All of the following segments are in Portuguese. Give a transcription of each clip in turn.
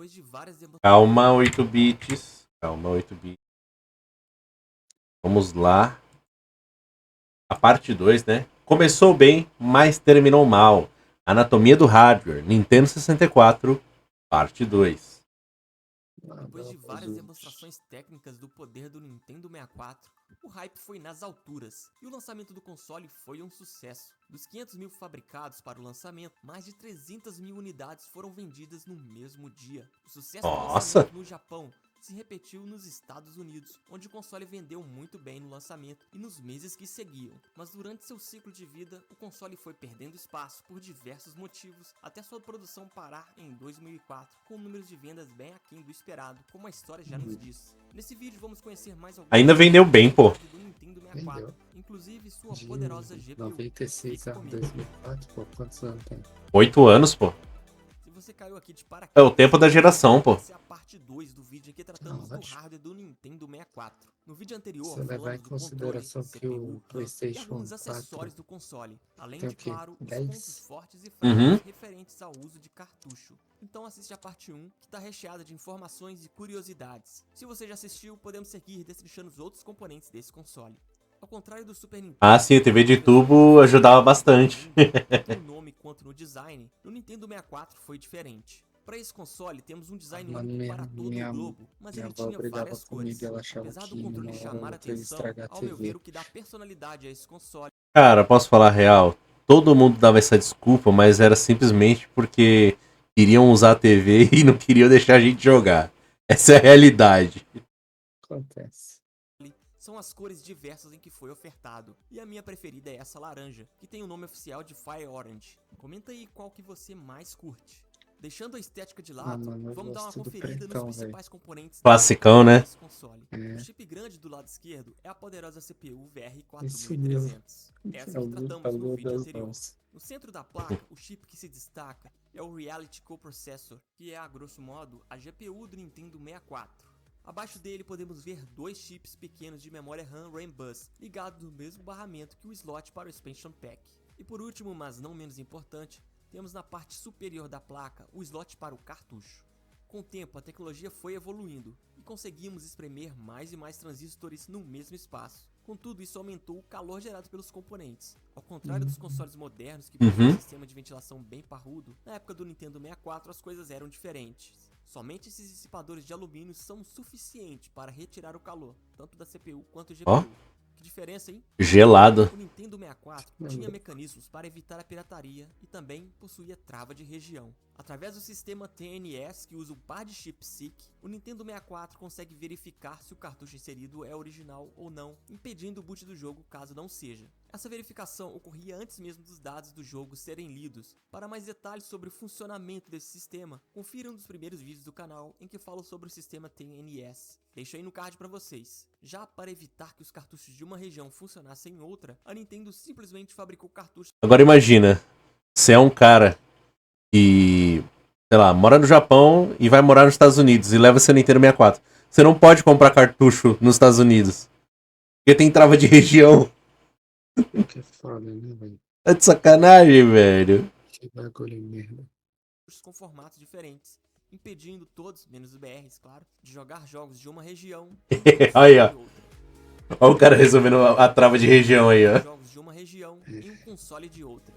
Depois de várias Calma, 8 bits. Calma, 8 bits. Vamos lá. A parte 2, né? Começou bem, mas terminou mal. Anatomia do Hardware, Nintendo 64, parte 2. Depois de várias demonstrações técnicas do poder do Nintendo 64, o hype foi nas alturas, e o lançamento do console foi um sucesso. Dos 500 mil fabricados para o lançamento, mais de 300 mil unidades foram vendidas no mesmo dia. O sucesso do Nossa! lançamento no Japão se repetiu nos Estados Unidos, onde o console vendeu muito bem no lançamento e nos meses que seguiam. Mas durante seu ciclo de vida, o console foi perdendo espaço por diversos motivos, até sua produção parar em 2004, com números de vendas bem aquém do esperado, como a história já nos diz. Nesse vídeo vamos conhecer mais alguns Ainda vendeu bem, pô. do Nintendo 64, inclusive sua De poderosa GPU. 96 a 2004, pô, quantos anos tem? 8 anos, pô. Se você caiu aqui de paraquedas, É o tempo da geração, pô. essa é a parte 2 do vídeo em que tratamos do hardware do Nintendo 64. No vídeo anterior, Você levar em falamos do consideração controle, que o CPU, RAM e PlayStation alguns 4 acessórios do console, além tem de, o quê? claro, os 10? pontos fortes e fracos Uhum. referentes ao uso de cartucho. Então assiste a parte 1, que está recheada de informações e curiosidades. Se você já assistiu, podemos seguir destrinchando os outros componentes desse console. Ao contrário do Super Nintendo, Ah, sim, a TV de tubo ajudava bastante. tanto no nome quanto no design, no Nintendo 64 foi diferente. Para esse console temos um design Mano, único para todo o globo, mas minha ele avó tinha brigava várias comigo cores. e ela achava Apesar do que controle uma hora ou chamar a outra ia atenção, estragar a ao meu TV. ver o que dá personalidade a esse console Cara, posso falar a real? Todo mundo dava essa desculpa, mas era simplesmente porque queriam usar a TV e não queriam deixar a gente jogar. Essa é a realidade. Acontece. são as cores diversas em que foi ofertado, e a minha preferida é essa laranja, que tem o nome oficial de Fire Orange. Comenta aí qual que você mais curte. Deixando a estética de lado, mano, eu vamos dar uma gosto do conferida pretão, nos principais componentes Classicão, né? desse console. É. O chip grande do lado esquerdo é a poderosa CPU Esse meu VR4300, essa que tratamos no vídeo anterior. No centro da placa, o chip que se destaca é o Reality Coprocessor, que é, a grosso modo, a GPU do Nintendo 64. Abaixo dele podemos ver dois chips pequenos de memória RAM RAM Bus, ligados no mesmo barramento que o slot para o Expansion Pack. E por último, mas não menos importante, temos na parte superior da placa o slot para o cartucho. Com o tempo, a tecnologia foi evoluindo e conseguimos espremer mais e mais transistores no mesmo espaço. Contudo, isso aumentou o calor gerado pelos componentes. Ao contrário dos consoles modernos que possuem um sistema de ventilação bem parrudo, na época do Nintendo 64 as coisas eram diferentes. Somente esses dissipadores de alumínio são suficientes para retirar o calor, tanto da CPU quanto da GPU. Ó. Que diferença, hein? Gelado. O Nintendo 64 tinha mecanismos para evitar a pirataria e também possuía trava de região. Através do sistema TNS, que usa um par de chips SIC, o Nintendo 64 consegue verificar se o cartucho inserido é original ou não, impedindo o boot do jogo caso não seja. Essa verificação ocorria antes mesmo dos dados do jogo serem lidos. Para mais detalhes sobre o funcionamento desse sistema, confira um dos primeiros vídeos do canal em que falo sobre o sistema TNS. Deixo aí no card para vocês. Já para evitar que os cartuchos de uma região funcionassem em outra, a Nintendo simplesmente fabricou cartuchos. Agora imagina, você é um cara que, sei lá, mora no Japão e vai morar nos Estados Unidos e leva seu Nintendo 64. Você não pode comprar cartucho nos Estados Unidos. Porque tem trava de região. Que foda, né, velho? É de sacanagem, velho. Que bagulho merda. Com formatos diferentes, impedindo todos, menos os BRs, claro, de jogar jogos de uma região Aí, ó. de outra. Olha o cara resolvendo a trava de região aí, ó. Jogos de uma região em um console de outra.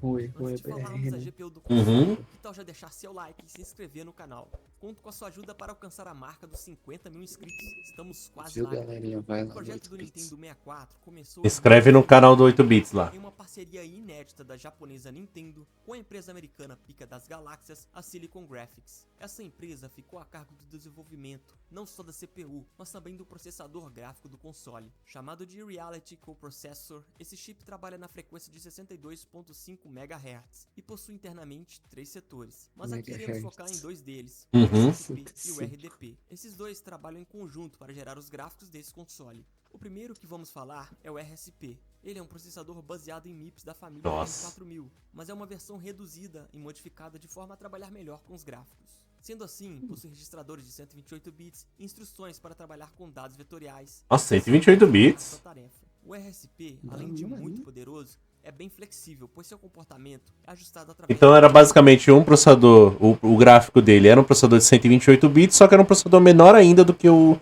Oi, Antes de falarmos da BR, né? GPU do Uhum. console, que tal já deixar seu like e se inscrever no canal? Conto com a sua ajuda para alcançar a marca dos 50 mil inscritos. Estamos quase Viu, lá. galerinha? Vai O lá, projeto do 8 bits. Nintendo 64 começou Inscreve no canal do 8 bits lá. em uma parceria inédita da japonesa Nintendo com a empresa americana Pica das Galáxias, a Silicon Graphics. Essa empresa ficou a cargo do desenvolvimento, não só da CPU, mas também do processador gráfico do console. Chamado de Reality Coprocessor, esse chip trabalha na frequência de 62.5 MHz e possui internamente 3 setores. Mas aqui iremos Megahertz. focar em dois deles, Uhum. o RSP e o RDP. Esses dois trabalham em conjunto para gerar os gráficos desse console. O primeiro que vamos falar é o RSP. Ele é um processador baseado em MIPS da família Nossa. M4000, mas é uma versão reduzida e modificada de forma a trabalhar melhor com os gráficos. Sendo assim, possui registradores de 128 bits e instruções para trabalhar com dados vetoriais. Nossa, 128 bits. Tarefa. O RSP, além de muito poderoso, é bem flexível, pois seu comportamento é ajustado através Então era basicamente um processador, o gráfico dele era um processador de 128 bits, só que era um processador menor ainda do que o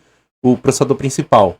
processador principal.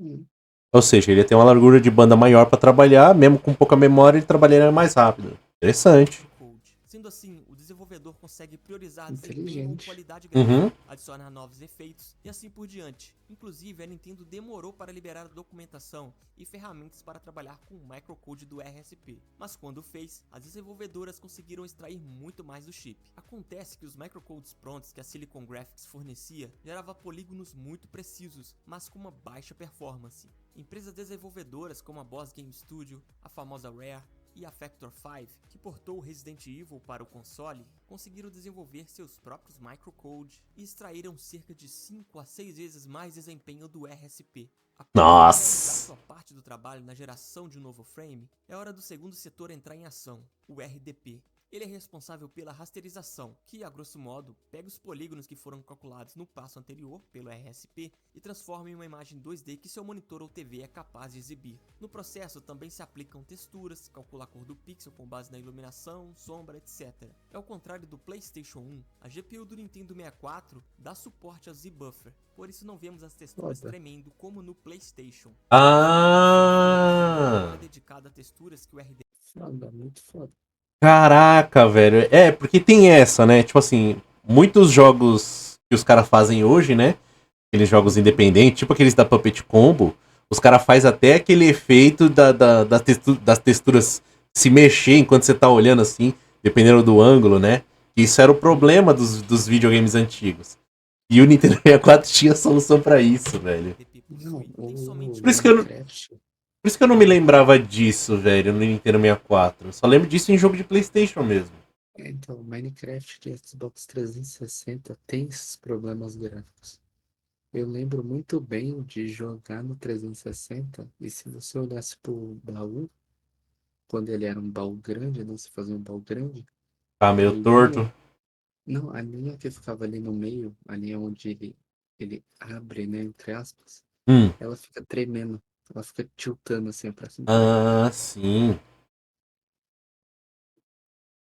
Hum. Ou seja, ele ia ter uma largura de banda maior para trabalhar, mesmo com pouca memória, ele trabalharia mais rápido. Interessante. Code. Sendo assim, o desenvolvedor consegue priorizar desempenho ou Inteligente. qualidade gráfica, Uhum. adicionar novos efeitos e assim por diante. Inclusive, a Nintendo demorou para liberar a documentação e ferramentas para trabalhar com o microcode do RSP. Mas quando fez, as desenvolvedoras conseguiram extrair muito mais do chip. Acontece que os microcodes prontos que a Silicon Graphics fornecia gerava polígonos muito precisos, mas com uma baixa performance. Empresas desenvolvedoras como a Boss Game Studio, a famosa Rare, e a Factor 5, que portou o Resident Evil para o console, conseguiram desenvolver seus próprios microcodes e extraíram cerca de 5 a 6 vezes mais desempenho do RSP. Após Nossa! realizar sua parte do trabalho na geração de um novo frame, é hora do segundo setor entrar em ação, o RDP. Ele é responsável pela rasterização, que, a grosso modo, pega os polígonos que foram calculados no passo anterior pelo RSP e transforma em uma imagem 2D que seu monitor ou TV é capaz de exibir. No processo também se aplicam texturas, calcula a cor do pixel com base na iluminação, sombra, etc. Ao contrário do PlayStation 1, a GPU do Nintendo 64 dá suporte ao Z-Buffer, por isso não vemos as texturas Foda. tremendo como no PlayStation. Ah! É dedicada a texturas que o RDP Foda, muito foda. Caraca, velho. É, porque tem essa, né? Tipo assim, muitos jogos que os caras fazem hoje, né? Aqueles jogos independentes, tipo aqueles da Puppet Combo, os caras fazem até aquele efeito das texturas se mexer enquanto você tá olhando assim, dependendo do ângulo, né? Isso era o problema dos videogames antigos. E o Nintendo 64 tinha solução pra isso, velho. Não, tem somente Por isso que eu não- Minecraft. Por isso que eu não me lembrava disso, velho, no Nintendo 64. Eu só lembro disso em jogo de PlayStation mesmo. Então, Minecraft de Xbox 360 tem esses problemas gráficos. Eu lembro muito bem de jogar no 360 e se você olhasse pro baú, quando ele era um baú grande, né? Você fazia um baú grande, Tá a meio linha, torto. não, a linha que ficava ali no meio, a linha onde ele abre, né, entre aspas, Hum. ela fica tremendo, ela fica tiltando assim pra cima e pra baixo. Ah, sim.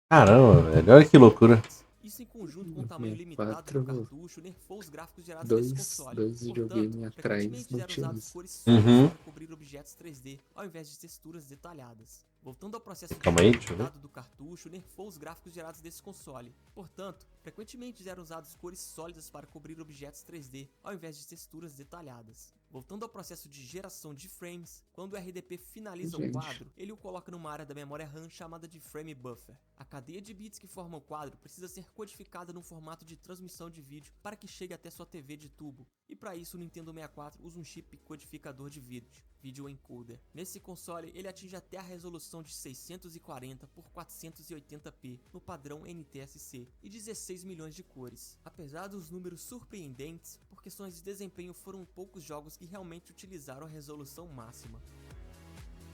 Caramba, velho. Olha que loucura. Isso em conjunto com o tamanho limitado do 64, cartucho nerfou os gráficos gerados nesse console. dois Portanto, videogames atrás frequentemente não eram tinha usadas isso. cores sólidas Uhum. para cobrir objetos 3D, ao invés de texturas detalhadas. Voltando ao processo de Calma aí, deixa eu ver. limitado do cartucho, nerfou os gráficos gerados desse console. Portanto, frequentemente eram usadas cores sólidas para cobrir objetos 3D, ao invés de texturas detalhadas. Voltando ao processo de geração de frames, quando o RDP finaliza o Gente. quadro, ele o coloca numa área da memória RAM chamada de frame buffer. A cadeia de bits que forma o quadro precisa ser codificada no formato de transmissão de vídeo para que chegue até sua TV de tubo. E para isso o Nintendo 64 usa um chip codificador de vídeo, Video Encoder. Nesse console ele atinge até a resolução de 640 por 480p no padrão NTSC e 16 milhões de cores. Apesar dos números surpreendentes, por questões de desempenho foram poucos jogos que realmente utilizaram a resolução máxima.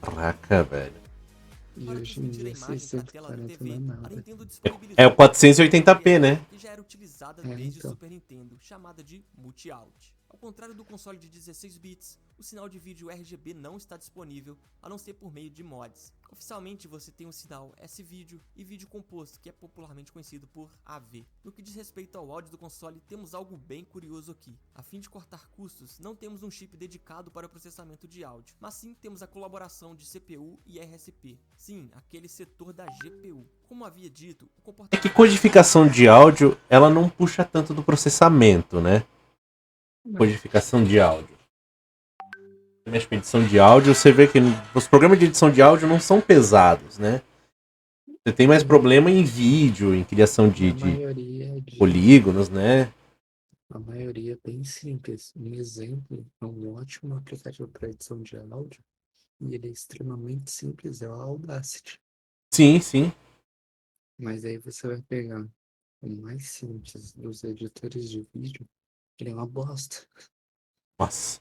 Caraca, velho. E Para hoje em transmitir a dia imagem para a tela da 640 TV, não é a nada. Nintendo disponibilizou É o 480p, né? que já era utilizada É, desde então. o Super Nintendo, chamada de multi-out. Ao contrário do console de 16 bits, o sinal de vídeo RGB não está disponível, a não ser por meio de mods. Oficialmente você tem o sinal S-Video e vídeo composto, que é popularmente conhecido por AV. No que diz respeito ao áudio do console, temos algo bem curioso aqui. A fim de cortar custos, não temos um chip dedicado para o processamento de áudio, mas sim temos a colaboração de CPU e RSP. Sim, aquele setor da GPU. Como havia dito, o É comportamento... que codificação de áudio, ela não puxa tanto do processamento, né? Codificação de áudio. Você mexe com edição de áudio, você vê que os programas de edição de áudio não são pesados, né? Você tem mais problema em vídeo, em criação A de maioria polígonos, né? A maioria é bem simples. Um exemplo é um ótimo aplicativo para edição de áudio e ele é extremamente simples, é o Audacity. Sim, sim. Mas aí você vai pegar o mais simples dos editores de vídeo, ele é uma bosta. Nossa.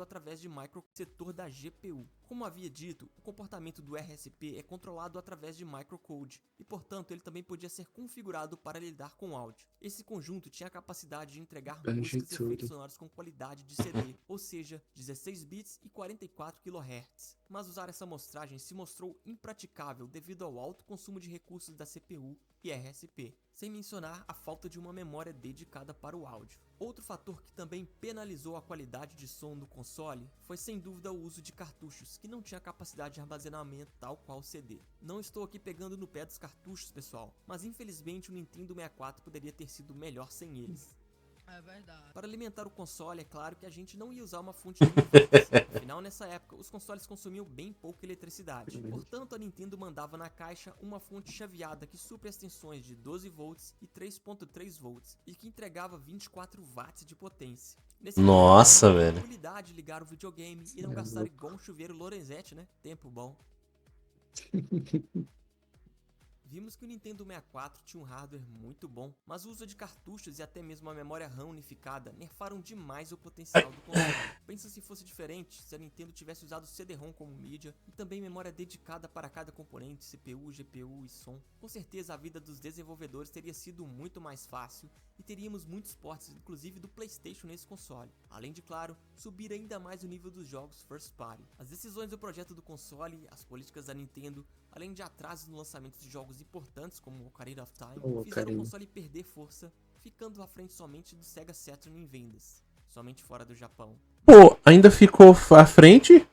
através de microsetor da GPU. Como havia dito, o comportamento do RSP é controlado através de microcode e, portanto, ele também podia ser configurado para lidar com áudio. Esse conjunto tinha a capacidade de entregar músicas e efeitos sonoros com qualidade de CD, ou seja, 16 bits e 44 kHz. Mas usar essa amostragem se mostrou impraticável devido ao alto consumo de recursos da CPU e RSP, sem mencionar a falta de uma memória dedicada para o áudio. Outro fator que também penalizou a qualidade de som do console foi sem dúvida o uso de cartuchos, que não tinha capacidade de armazenamento tal qual o CD. Não estou aqui pegando no pé dos cartuchos, pessoal, mas infelizmente o Nintendo 64 poderia ter sido melhor sem eles. É verdade. Para alimentar o console, é claro que a gente não ia usar uma fonte de revés. Afinal, nessa época, os consoles consumiam bem pouca eletricidade. Portanto, a Nintendo mandava na caixa uma fonte chaveada que supre as tensões de 12 volts e 3.3 volts e que entregava 24 watts de potência. Nesse Nossa, momento, velho. tranquilidade de ligar o videogame e não gastar igual um chuveiro Lorenzetti, né? Tempo bom. Vimos que o Nintendo 64 tinha um hardware muito bom, mas o uso de cartuchos e até mesmo a memória RAM unificada nerfaram demais o potencial do console. Pensa se fosse diferente, se a Nintendo tivesse usado CD-ROM como mídia e também memória dedicada para cada componente, CPU, GPU e som. Com certeza a vida dos desenvolvedores teria sido muito mais fácil e teríamos muitos ports, inclusive do PlayStation nesse console. Além de, claro, subir ainda mais o nível dos jogos first party. As decisões do projeto do console, as políticas da Nintendo, além de atrasos no lançamento de jogos importantes como Ocarina of Time, fizeram o console perder força, ficando à frente somente do Sega Saturn em vendas, somente fora do Japão. Pô, ainda ficou à frente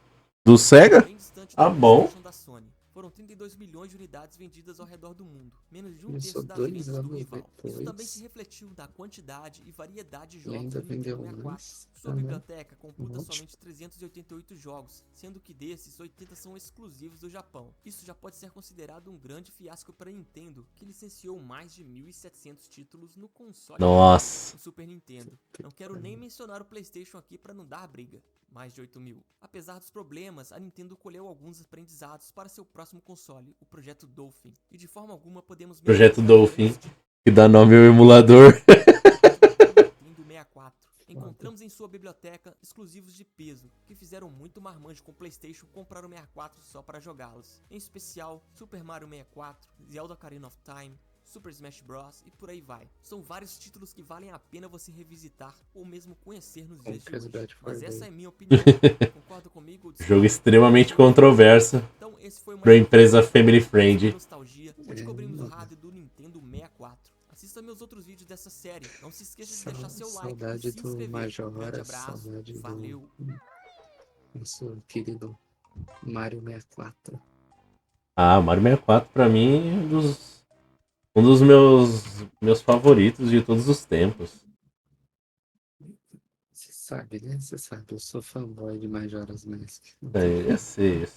do Sega? Bem distante Ah, da bom. PlayStation da Sony. Foram 32 milhões de unidades vendidas ao redor do mundo, menos de um terço das vendas do rival. Isso também se refletiu na quantidade e variedade de jogos do Nintendo 64. Sua biblioteca computa somente 388 jogos, sendo que desses, 80 são exclusivos do Japão. Isso já pode ser considerado um grande fiasco para a Nintendo, que licenciou mais de 1.700 títulos no console Nossa. do Super Nintendo. Não quero nem mencionar o PlayStation aqui para não dar briga. Mais de 8 mil. Apesar dos problemas, a Nintendo colheu alguns aprendizados para seu próximo console, o Projeto Dolphin. E de forma alguma podemos... Projeto Dolphin, que dá nome ao emulador. Nintendo 64. Encontramos em sua biblioteca exclusivos de peso, que fizeram muito marmanjo com o PlayStation comprar o 64 só para jogá-los. Em especial, Super Mario 64, Zelda Ocarina of Time, Super Smash Bros. E por aí vai. São vários títulos que valem a pena você revisitar ou mesmo conhecer nos dias de hoje. Mas essa é minha opinião. Concorda comigo? Jogo extremamente controverso Então, esse foi pra empresa family friend. Nostalgia, onde cobrimos o hardware do Nintendo 64. Assista meus outros vídeos dessa série. Não se esqueça de deixar seu like e se inscrever. Grande abraço. Valeu. Nosso querido Mario 64. Ah, Mario 64 pra mim é um dos meus favoritos de todos os tempos. Você sabe, né? Você sabe, eu sou fanboy de Majora's Mask. Eu sei.